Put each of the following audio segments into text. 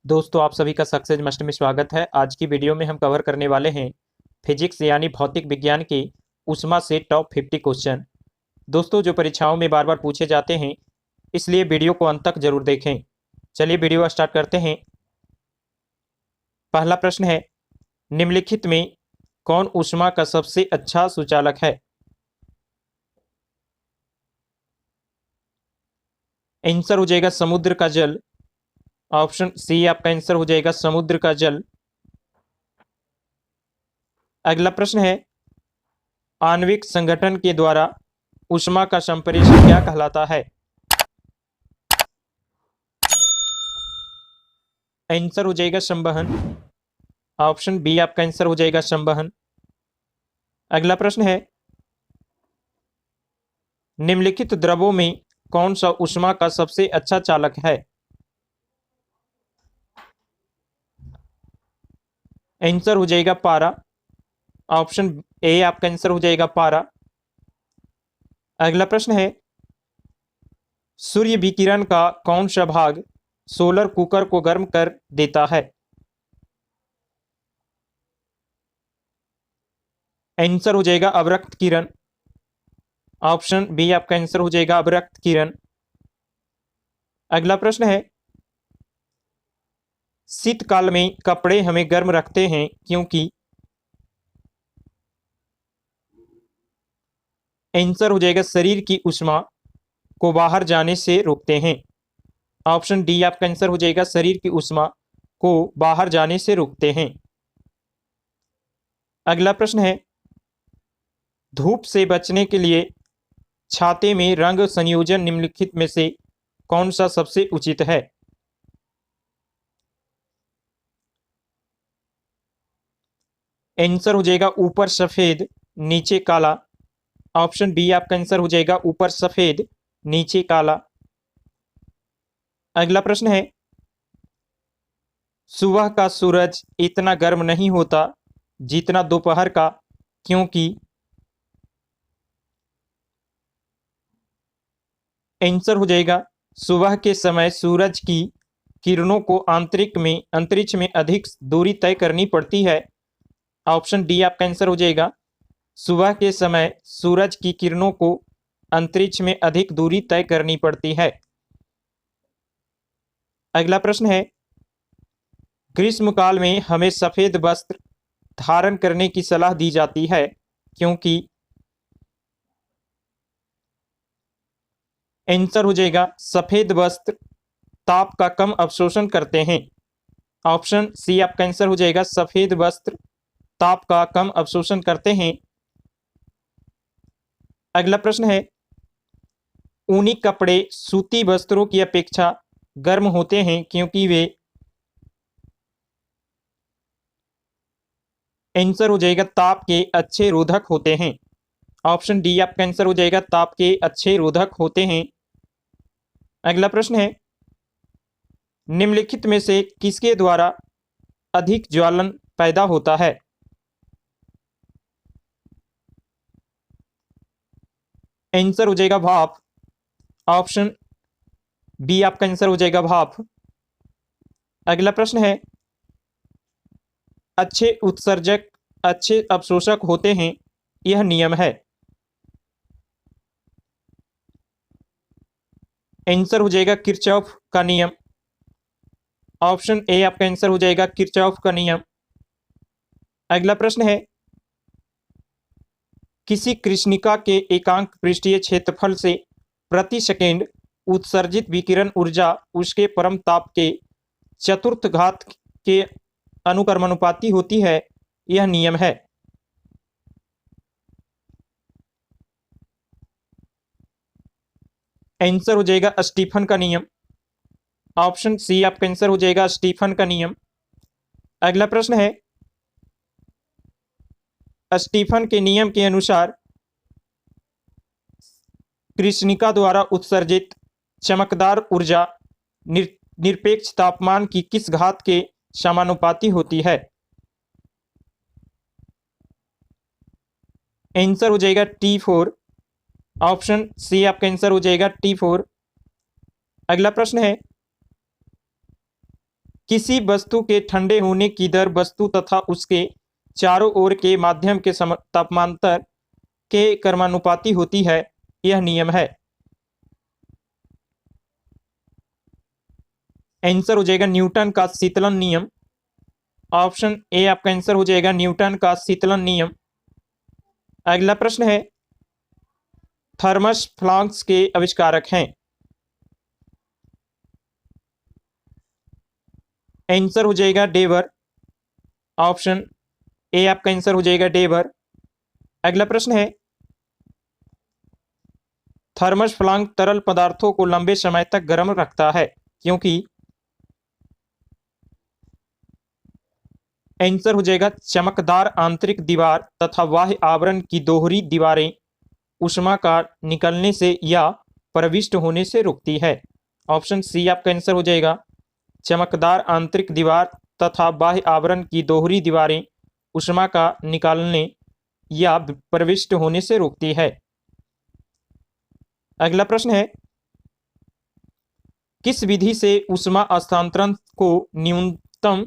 दोस्तों आप सभी का सक्सेस मस्ट में स्वागत है। आज की वीडियो में हम कवर करने वाले हैं फिजिक्स यानी भौतिक विज्ञान के उष्मा से टॉप 50 क्वेश्चन। दोस्तों जो परीक्षाओं में बार बार पूछे जाते हैं, इसलिए वीडियो को अंत तक जरूर देखें। चलिए वीडियो स्टार्ट करते हैं। पहला प्रश्न है, निम्नलिखित में कौन उष्मा का सबसे अच्छा सुचालक है? आंसर हो जाएगा समुद्र का जल। ऑप्शन सी आपका आंसर हो जाएगा समुद्र का जल। अगला प्रश्न है, आणविक संगठन के द्वारा उष्मा का संप्रेषण क्या कहलाता है? आंसर हो जाएगा संवहन। ऑप्शन बी आपका आंसर हो जाएगा संवहन। अगला प्रश्न है, निम्नलिखित द्रवों में कौन सा उष्मा का सबसे अच्छा चालक है? आंसर हो जाएगा पारा। ऑप्शन ए आपका आंसर हो जाएगा पारा। अगला प्रश्न है, सूर्य विकिरण का कौन सा भाग सोलर कुकर को गर्म कर देता है? आंसर हो जाएगा अवरक्त किरण। ऑप्शन बी आपका आंसर हो जाएगा अवरक्त किरण। अगला प्रश्न है, शीतकाल में कपड़े हमें गर्म रखते हैं क्योंकि? आंसर हो जाएगा शरीर की ऊष्मा को बाहर जाने से रोकते हैं। ऑप्शन डी आपका आंसर हो जाएगा शरीर की ऊष्मा को बाहर जाने से रोकते हैं। अगला प्रश्न है, धूप से बचने के लिए छाते में रंग संयोजन निम्नलिखित में से कौन सा सबसे उचित है? आंसर हो जाएगा ऊपर सफेद नीचे काला। ऑप्शन बी आपका आंसर हो जाएगा ऊपर सफेद नीचे काला। अगला प्रश्न है, सुबह का सूरज इतना गर्म नहीं होता जितना दोपहर का क्योंकि? आंसर हो जाएगा सुबह के समय सूरज की किरणों को अंतरिक्ष में अधिक दूरी तय करनी पड़ती है। ऑप्शन डी आपका आंसर हो जाएगा सुबह के समय सूरज की किरणों को अंतरिक्ष में अधिक दूरी तय करनी पड़ती है। अगला प्रश्न है, ग्रीष्मकाल में हमें सफेद वस्त्र धारण करने की सलाह दी जाती है क्योंकि? आंसर हो जाएगा सफेद वस्त्र ताप का कम अवशोषण करते हैं। ऑप्शन सी आपका आंसर हो जाएगा सफेद वस्त्र ताप का कम अवशोषण करते हैं। अगला प्रश्न है, ऊनी कपड़े सूती वस्त्रों की अपेक्षा गर्म होते हैं क्योंकि वे? आंसर हो जाएगा ताप के अच्छे रोधक होते हैं। ऑप्शन डी आपका आंसर हो जाएगा ताप के अच्छे रोधक होते हैं। अगला प्रश्न है, निम्नलिखित में से किसके द्वारा अधिक ज्वलन पैदा होता है? आंसर हो जाएगा भाप। ऑप्शन बी आपका आंसर हो जाएगा भाप। अगला प्रश्न है, अच्छे उत्सर्जक अच्छे अवशोषक होते हैं, यह नियम है? आंसर हो जाएगा किरचॉफ का नियम। ऑप्शन ए आपका आंसर हो जाएगा किरचॉफ का नियम। अगला प्रश्न है, किसी कृष्णिका के एकांक पृष्ठीय क्षेत्रफल से प्रति सेकेंड उत्सर्जित विकिरण ऊर्जा उसके परम ताप के चतुर्थ घात के अनुक्रमानुपाती होती है, यह नियम है? आंसर हो जाएगा स्टीफन का नियम। ऑप्शन सी आपका आंसर हो जाएगा स्टीफन का नियम। अगला प्रश्न है, स्टीफन के नियम के अनुसार कृष्णिका द्वारा उत्सर्जित चमकदार ऊर्जा निरपेक्ष तापमान की किस घात के समानुपाती होती है? आंसर हो जाएगा T4। ऑप्शन सी आपका आंसर हो जाएगा T4। अगला प्रश्न है, किसी वस्तु के ठंडे होने की दर वस्तु तथा उसके चारों ओर के माध्यम के तापमांतर के क्रमानुपाती होती है। यह नियम है। आंसर हो जाएगा न्यूटन का शीतलन नियम। ऑप्शन ए आपका आंसर हो जाएगा न्यूटन का शीतलन नियम। अगला प्रश्न है, थर्मस फ्लास्क के आविष्कारक हैं। आंसर हो जाएगा डेवर। ऑप्शन ए आपका आंसर हो जाएगा डेवर। अगला प्रश्न है, थर्मस फ्लास्क तरल पदार्थों को लंबे समय तक गर्म रखता है क्योंकि। आंसर हो जाएगा चमकदार आंतरिक दीवार तथा बाह्य आवरण की दोहरी दीवारें ऊष्मा का निकलने से या प्रविष्ट होने से रोकती है। ऑप्शन सी आपका आंसर हो जाएगा चमकदार आंतरिक दीवार तथा बाह्य आवरण की दोहरी दीवारें ऊष्मा का निकालने या प्रविष्ट होने से रोकती है। अगला प्रश्न है, किस विधि से ऊष्मा हस्तांतरण को न्यूनतम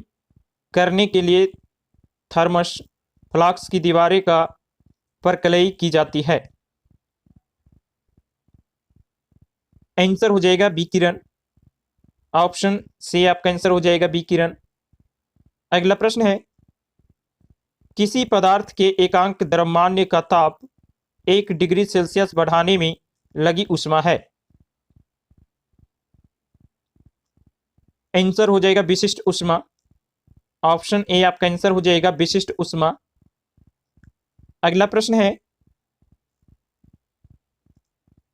करने के लिए थर्मस फ्लास्क की दीवारें का परकलई की जाती है? आंसर हो जाएगा विकिरण। ऑप्शन सी आपका आंसर हो जाएगा विकिरण। अगला प्रश्न है, किसी पदार्थ के एकांक द्रव्यमान का ताप 1 डिग्री सेल्सियस बढ़ाने में लगी ऊष्मा है। आंसर हो जाएगा विशिष्ट ऊष्मा। ऑप्शन ए आपका आंसर हो जाएगा विशिष्ट ऊष्मा। अगला प्रश्न है,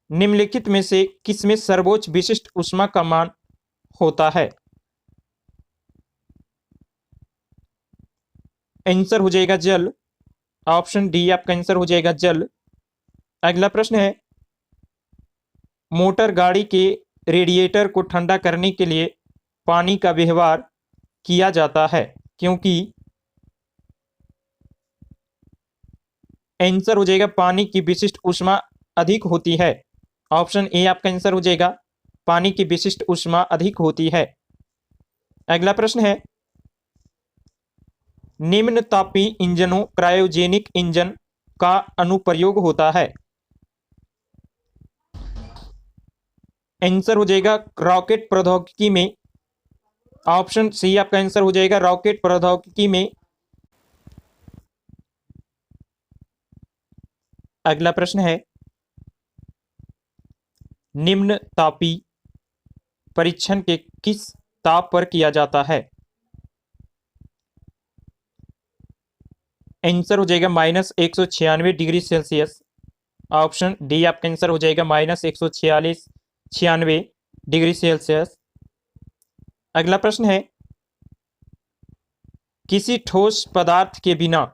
निम्नलिखित में से किसमें सर्वोच्च विशिष्ट ऊष्मा का मान होता है? आंसर हो जाएगा जल। ऑप्शन डी आपका आंसर हो जाएगा जल। अगला प्रश्न है, मोटर गाड़ी के रेडिएटर को ठंडा करने के लिए पानी का व्यवहार किया जाता है क्योंकि। आंसर हो जाएगा पानी की विशिष्ट ऊष्मा अधिक होती है। ऑप्शन ए आपका आंसर हो जाएगा पानी की विशिष्ट ऊष्मा अधिक होती है। अगला प्रश्न है, निम्न तापीय इंजनों क्रायोजेनिक इंजन का अनुप्रयोग होता है। आंसर हो जाएगा रॉकेट प्रौद्योगिकी में। ऑप्शन सी आपका आंसर हो जाएगा रॉकेट प्रौद्योगिकी में। अगला प्रश्न है, निम्न तापीय परीक्षण के किस ताप पर किया जाता है? आंसर हो जाएगा -196 डिग्री सेल्सियस। ऑप्शन डी आपका आंसर हो जाएगा -146 डिग्री सेल्सियस। अगला प्रश्न है, किसी ठोस पदार्थ के बिना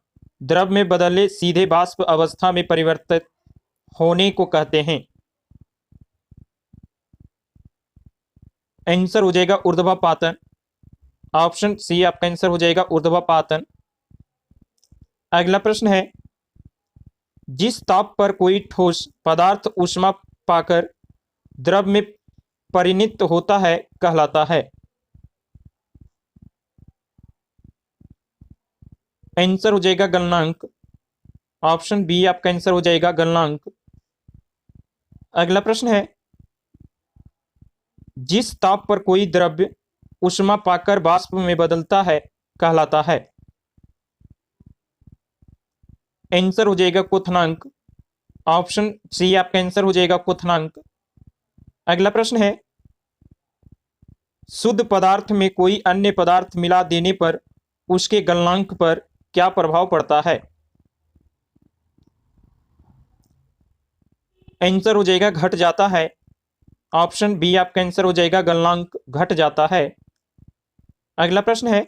द्रव में बदले सीधे वाष्प अवस्था में परिवर्तित होने को कहते हैं? आंसर हो जाएगा ऊर्ध्वापातन। ऑप्शन सी आपका आंसर हो जाएगा ऊर्ध्वापातन। अगला प्रश्न है, जिस ताप पर कोई ठोस पदार्थ ऊष्मा पाकर द्रव में परिणत होता है कहलाता है? आंसर हो जाएगा गलनांक। ऑप्शन बी आपका आंसर हो जाएगा गलनांक। अगला प्रश्न है, जिस ताप पर कोई द्रव्य ऊष्मा पाकर वाष्प में बदलता है कहलाता है? आंसर हो जाएगा क्वथनांक। ऑप्शन सी आपका आंसर हो जाएगा क्वथनांक। अगला प्रश्न है, शुद्ध पदार्थ में कोई अन्य पदार्थ मिला देने पर उसके गलनांक पर क्या प्रभाव पड़ता है? आंसर हो जाएगा घट जाता है। ऑप्शन बी आपका आंसर हो जाएगा गलनांक घट जाता है। अगला प्रश्न है,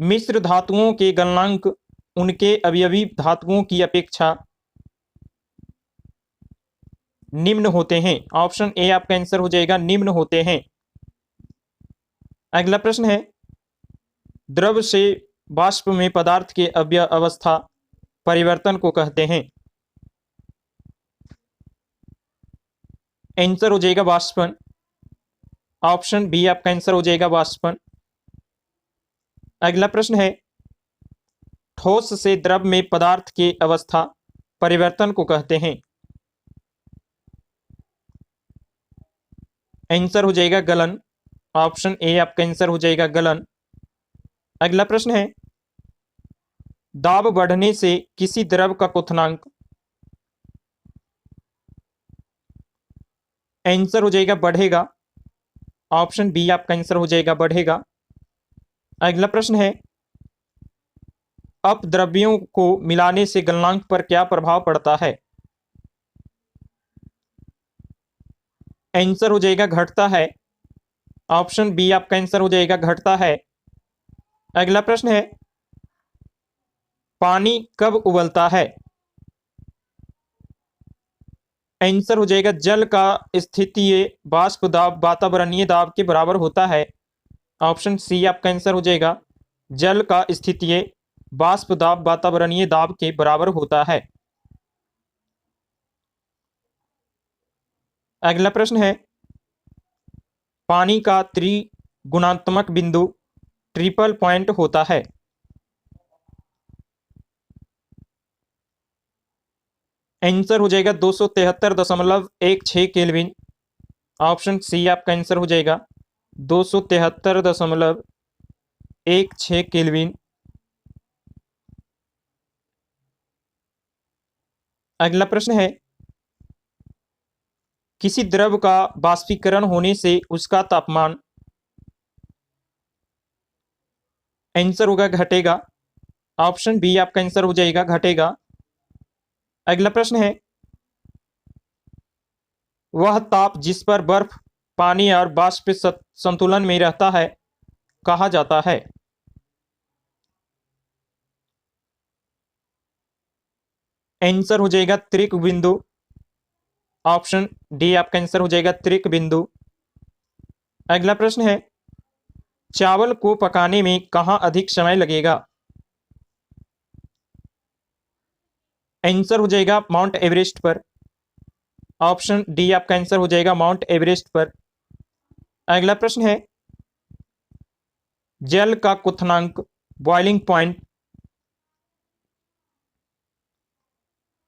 मिश्र धातुओं के गलनांक उनके अवयवी धातुओं की अपेक्षा निम्न होते हैं। ऑप्शन ए आपका आंसर हो जाएगा निम्न होते हैं। अगला प्रश्न है, द्रव से वाष्प में पदार्थ के अवस्था परिवर्तन को कहते हैं? आंसर हो जाएगा वाष्पन। ऑप्शन बी आपका आंसर हो जाएगा वाष्पन। अगला प्रश्न है, ठोस से द्रव में पदार्थ की अवस्था परिवर्तन को कहते हैं। आंसर हो जाएगा गलन। ऑप्शन ए आपका आंसर हो जाएगा गलन। अगला प्रश्न है, दाब बढ़ने से किसी द्रव का क्वथनांक। आंसर हो जाएगा बढ़ेगा। ऑप्शन बी आपका आंसर हो जाएगा बढ़ेगा। अगला प्रश्न है, अपद्रव्यों को मिलाने से गलनांक पर क्या प्रभाव पड़ता है। आंसर हो जाएगा घटता है। ऑप्शन बी आपका आंसर हो जाएगा घटता है। अगला प्रश्न है, पानी कब उबलता है। आंसर हो जाएगा जल का स्थितीय वाष्प दाब वातावरणीय दाब के बराबर होता है। ऑप्शन सी आपका आंसर हो जाएगा जल का स्थितीय वाष्प दाब वातावरणीय दाब के बराबर होता है। अगला प्रश्न है, पानी का त्रिगुणात्मक बिंदु ट्रिपल पॉइंट होता है। आंसर हो जाएगा 273.16 केल्विन। ऑप्शन सी आपका आंसर हो जाएगा 273.16 केल्विन। अगला प्रश्न है, किसी द्रव का बाष्पीकरण होने से उसका तापमान। आंसर होगा घटेगा। ऑप्शन बी आपका आंसर हो जाएगा घटेगा। अगला प्रश्न है, वह ताप जिस पर बर्फ पानी और वाष्प संतुलन में रहता है कहा जाता है। आंसर हो जाएगा त्रिक बिंदु। ऑप्शन डी आपका आंसर हो जाएगा त्रिक बिंदु। अगला प्रश्न है, चावल को पकाने में कहाँ अधिक समय लगेगा। आंसर हो जाएगा माउंट एवरेस्ट पर। ऑप्शन डी आपका आंसर हो जाएगा माउंट एवरेस्ट पर। अगला प्रश्न है, जल का क्वथनांक बॉइलिंग पॉइंट।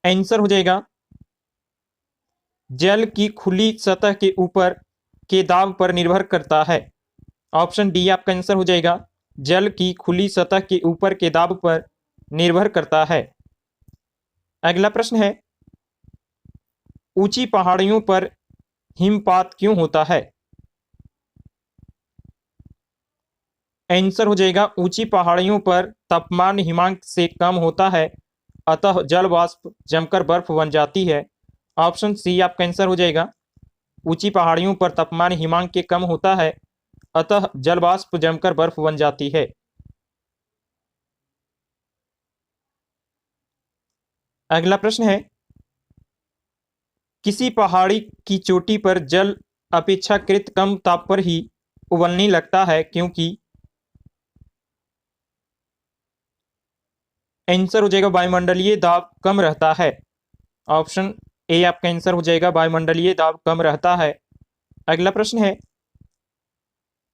आंसर हो जाएगा जल की खुली सतह के ऊपर के दाब पर निर्भर करता है। ऑप्शन डी आपका आंसर हो जाएगा जल की खुली सतह के ऊपर के दाब पर निर्भर करता है। अगला प्रश्न है, ऊंची पहाड़ियों पर हिमपात क्यों होता है। आंसर हो जाएगा ऊंची पहाड़ियों पर तापमान हिमांक से कम होता है, अतः जल वाष्प जमकर बर्फ बन जाती है। ऑप्शन सी आपका आंसर हो जाएगा ऊंची पहाड़ियों पर तापमान हिमांक के कम होता है, अतः जल वाष्प जमकर बर्फ बन जाती है। अगला प्रश्न है, किसी पहाड़ी की चोटी पर जल अपेक्षाकृत कम ताप पर ही उबलने लगता है क्योंकि। आंसर हो जाएगा वायुमंडलीय दाब कम रहता है। ऑप्शन ए आपका आंसर हो जाएगा वायुमंडलीय दाब कम रहता है। अगला प्रश्न है,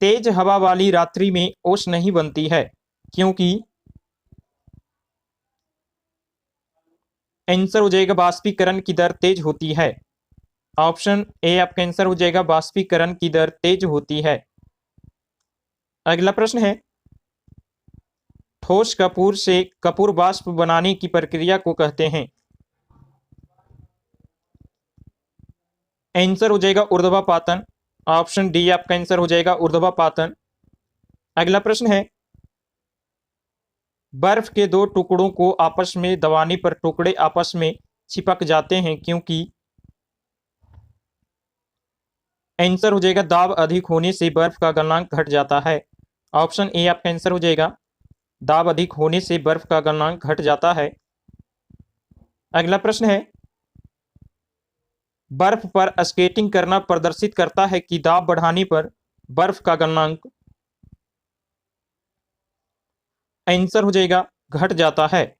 तेज हवा वाली रात्रि में ओस नहीं बनती है क्योंकि। आंसर हो जाएगा बाष्पीकरण की दर तेज होती है। ऑप्शन ए आपका आंसर हो जाएगा बाष्पीकरण की दर तेज होती है। अगला प्रश्न है, ठोस कपूर से कपूर वाष्प बनाने की प्रक्रिया को कहते हैं। आंसर हो जाएगा ऊर्ध्वापातन। ऑप्शन डी आपका आंसर हो जाएगा ऊर्ध्वापातन। अगला प्रश्न है, बर्फ के दो टुकड़ों को आपस में दबाने पर टुकड़े आपस में चिपक जाते हैं क्योंकि। आंसर हो जाएगा दाब अधिक होने से बर्फ का गलनांक घट जाता है। ऑप्शन ए आपका आंसर हो जाएगा दाब अधिक होने से बर्फ का गलनांक घट जाता है। अगला प्रश्न है, बर्फ पर स्केटिंग करना प्रदर्शित करता है कि दाब बढ़ाने पर बर्फ का गलनांक। आंसर हो जाएगा घट जाता है।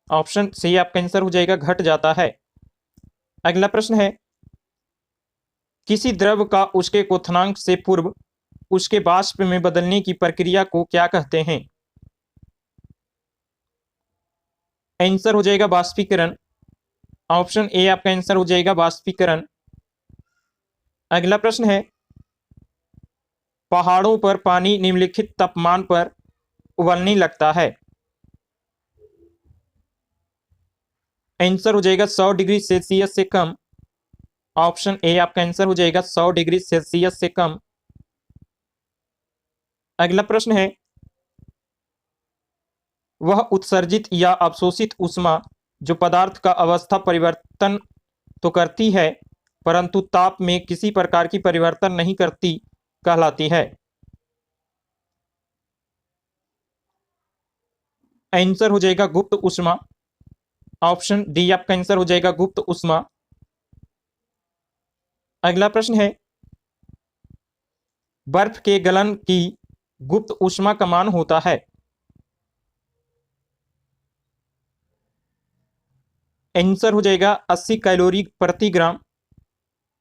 ऑप्शन सी आपका आंसर हो जाएगा घट जाता है। अगला प्रश्न है, किसी द्रव का उसके क्वथनांक से पूर्व उसके वाष्प में बदलने की प्रक्रिया को क्या कहते हैं? आंसर हो जाएगा बाष्पीकरण। ऑप्शन ए आपका आंसर हो जाएगा बाष्पीकरण। अगला प्रश्न है, पहाड़ों पर पानी निम्नलिखित तापमान पर उबलने लगता है। आंसर हो जाएगा 100 डिग्री सेल्सियस से कम। ऑप्शन ए आपका आंसर हो जाएगा 100 डिग्री सेल्सियस से कम। अगला प्रश्न है, वह उत्सर्जित या अवशोषित ऊष्मा जो पदार्थ का अवस्था परिवर्तन तो करती है परंतु ताप में किसी प्रकार की परिवर्तन नहीं करती कहलाती है। आंसर हो जाएगा गुप्त ऊष्मा। ऑप्शन डी आपका आंसर हो जाएगा गुप्त ऊष्मा। अगला प्रश्न है, बर्फ के गलन की गुप्त ऊष्मा का मान होता है। आंसर हो जाएगा 80 कैलोरी प्रति ग्राम।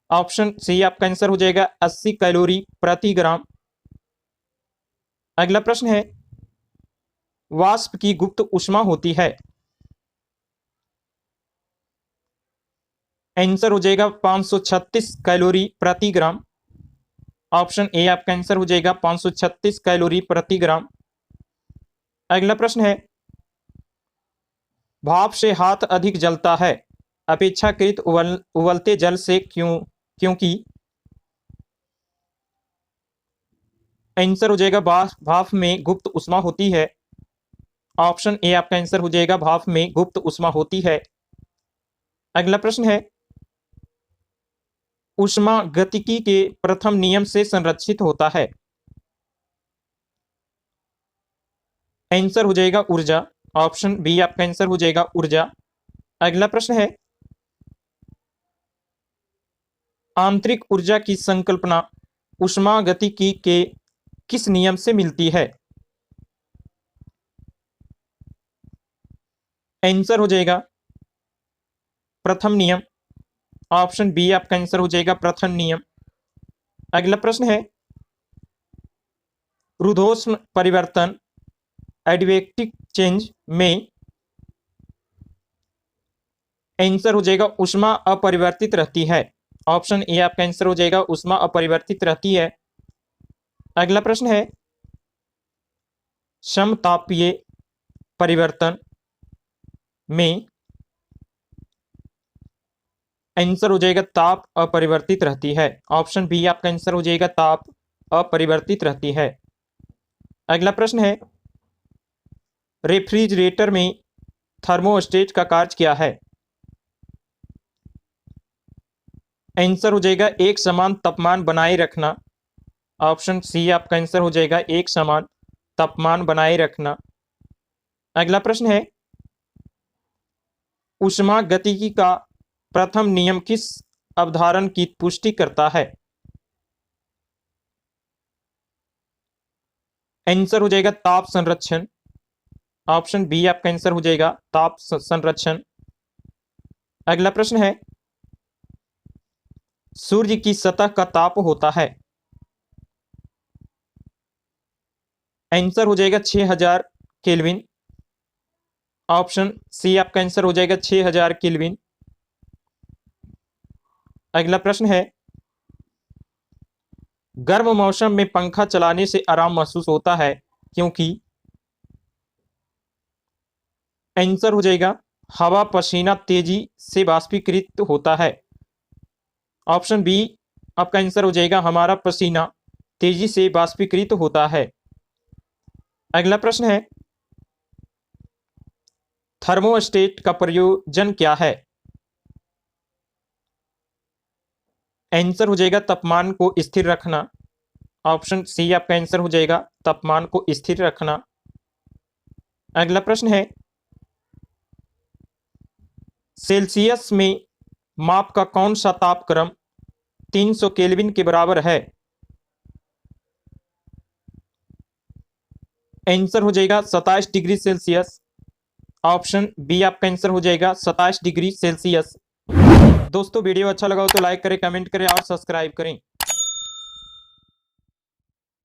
ऑप्शन सी आपका आंसर हो जाएगा 80 कैलोरी प्रति ग्राम। अगला प्रश्न है, वाष्प की गुप्त ऊष्मा होती है। आंसर हो जाएगा 536 कैलोरी प्रति ग्राम। ऑप्शन ए आपका आंसर हो जाएगा 536 कैलोरी प्रति ग्राम। अगला प्रश्न है, भाप से हाथ अधिक जलता है अपेक्षाकृत उबलते जल से क्योंकि। आंसर हो जाएगा भाप में गुप्त ऊष्मा होती है। ऑप्शन ए आपका आंसर हो जाएगा भाप में गुप्त ऊष्मा होती है। अगला प्रश्न है, ऊष्मा गतिकी के प्रथम नियम से संरक्षित होता है। आंसर हो जाएगा ऊर्जा। ऑप्शन बी आपका आंसर हो जाएगा ऊर्जा। अगला प्रश्न है, आंतरिक ऊर्जा की संकल्पना ऊष्मा गतिकी के किस नियम से मिलती है? आंसर हो जाएगा प्रथम नियम। ऑप्शन बी आपका आंसर हो जाएगा प्रथम नियम। अगला प्रश्न है, रुद्धोष्म परिवर्तन एडिवेटिक चेंज में। आंसर हो जाएगा ऊष्मा अपरिवर्तित रहती है। ऑप्शन ए आपका आंसर हो जाएगा ऊष्मा अपरिवर्तित रहती है। अगला प्रश्न है, समतापीय परिवर्तन में। आंसर हो जाएगा ताप अपरिवर्तित रहती है। ऑप्शन बी आपका आंसर हो जाएगा ताप अपरिवर्तित रहती है। अगला प्रश्न है, रेफ्रिजरेटर में थर्मोस्टेट का कार्य क्या है? आंसर हो जाएगा एक समान तापमान बनाए रखना। ऑप्शन सी आपका आंसर हो जाएगा एक समान तापमान बनाए रखना। अगला प्रश्न है, ऊष्मा गतिकी का प्रथम नियम किस अवधारण की पुष्टि करता है? आंसर हो जाएगा ताप संरक्षण। ऑप्शन बी आपका आंसर हो जाएगा ताप संरक्षण। अगला प्रश्न है, सूर्य की सतह का ताप होता है। आंसर हो जाएगा 6000 केल्विन। ऑप्शन सी आपका आंसर हो जाएगा 6000 केल्विन। अगला प्रश्न है, गर्म मौसम में पंखा चलाने से आराम महसूस होता है क्योंकि। आंसर हो जाएगा हवा पसीना तेजी से बाष्पीकृत होता है। ऑप्शन बी आपका आंसर हो जाएगा हमारा पसीना तेजी से बाष्पीकृत होता है। अगला प्रश्न है, थर्मोस्टेट का प्रयोजन क्या है? आंसर हो जाएगा तापमान को स्थिर रखना। ऑप्शन सी आपका आंसर हो जाएगा तापमान को स्थिर रखना। अगला प्रश्न है, सेल्सियस में माप का कौन सा तापक्रम 300 केल्विन के बराबर है? आंसर हो जाएगा 27 डिग्री सेल्सियस। ऑप्शन बी आपका आंसर हो जाएगा 27 डिग्री सेल्सियस। दोस्तों वीडियो अच्छा लगा हो तो लाइक करें, कमेंट करें और सब्सक्राइब करें।